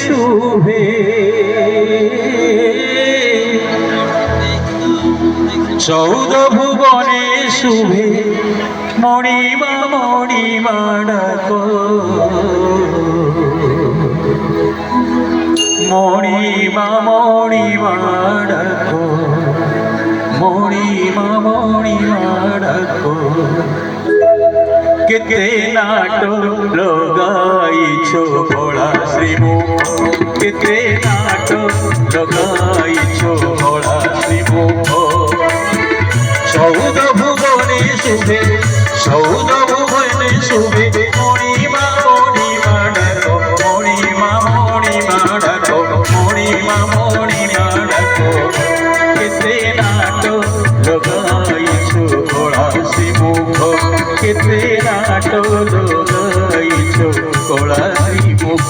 শুভে চৌদ ভুবনে শুভে মণিমা মণিমা ডাকো মণিমা মণিমা ডাকো মণিমা মণিমা ডাকো কেতে নাটক লগাইছো ভোলা শ্রীমুখ কেতে নাটক লগাইছো ভোলা শ্রীমুখ চৌদ ভুবনে শুভে চৌদ ভুবনে শুভে মণিমা মণিমা ডাকো মণিমা মণিমা ডাকো মণিমা মণিমা ডাকো কেতে নাটক লগাইছো ভোলা শ্রীমুখ কেতে নাটক লগাইছো ভোলা শ্রীমুখ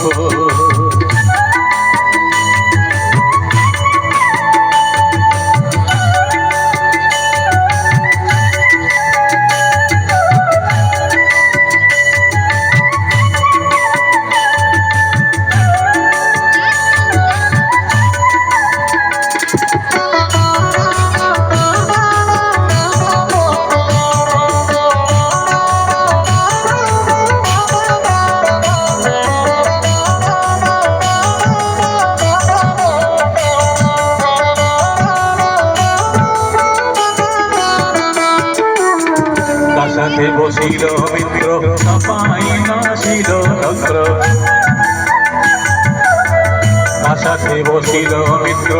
সাথে বসিল মিত্র পাই নাসিল নক্র সাথে বসিল মিত্র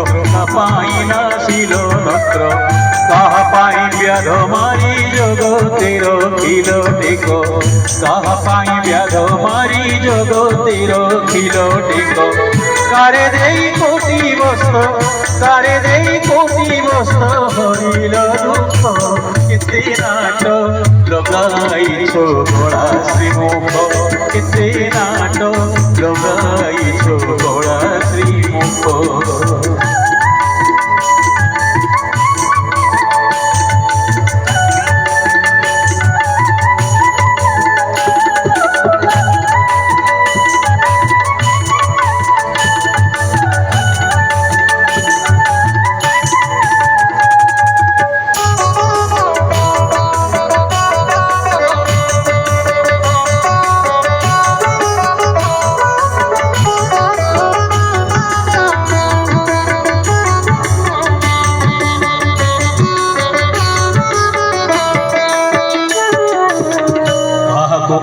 পাই নাসিল নক্র কাহা পাই ব্যাধ মারি জগতের খিল টেক কাহা পাই ব্যাধ মারি জগতের খিল টেক কারে দেই কোটি বস্ত্র কারে দেই কোটি বস্ত্র হরিল দুঃখ কেতে নাটক লগাইছো ভোলা শ্রীমুখ কেতে নাটক লগাইছো ভোলা শ্রীমুখ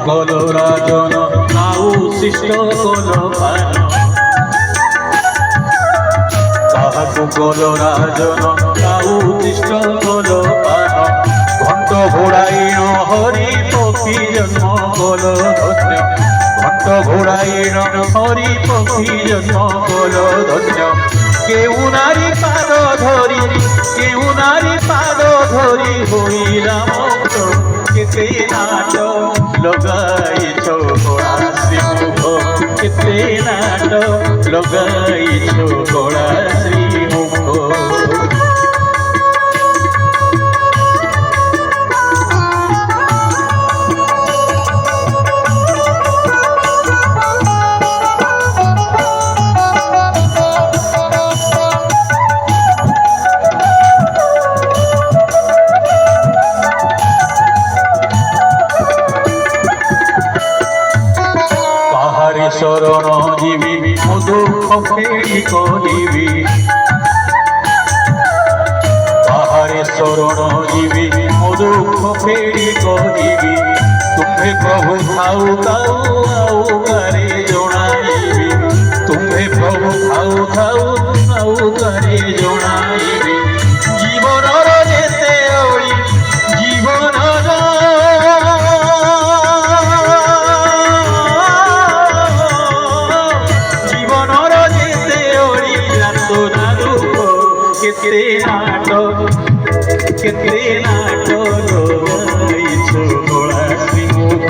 কল রাজন আউ শিষ্ট কল পান কাহাকু কল রাজন আউ শিষ্ট কল পান ঘণ্ট ঘোড়াইণ হরি পক্ষী জন্ম কল ধন্য ঘণ্ট ঘোড়াইণ হরি পক্ষী জন্ম কল ধন্য কেউ নারী পাদ ধরি কেউ নারী পাদ ধরি হইলাম কেতে নাটক লগাইছো ভোলা শ্রীমুখ কেতে নাটক লগাইছো ভোলা শ্রীমুখ শরণ জীবী দুঃখ ফেরি করিবি তাহারে শরণ জীবী দুঃখ ফেরি করিবি তুমি প্রভু খাউ খাউ আউ করে জଣାইবি তুমি প্রভু খাউ খাউ আউ করে জଣାইবি জীবনর যেতে ওই জীবনর কেতে নাটক লগাইছো ভোলা শ্রীমুখ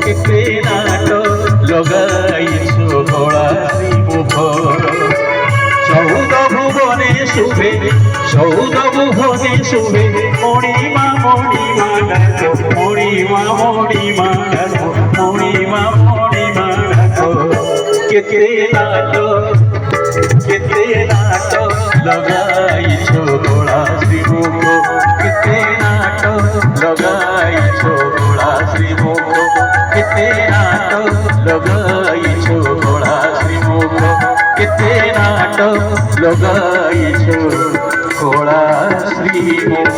কেতে নাটক লগাইছো ভোলা শ্রীমুখ চৌদ ভুবনে শুভে চৌদ ভুবনে শুভে মণিমা মণিমা ডাকো মণিমা মণিমা ডাকো মণিমা মণিমা ডাকো কেতে নাটক লগাইছো গোড়া শ্রীমুখ কেতে নাটক লগাইছো গোড়া শ্রীমুখ কেতে নাটক লগাইছো গোড়া শ্রীমুখ কেতে নাটক লগাইছো গোড়া শ্রীমুখ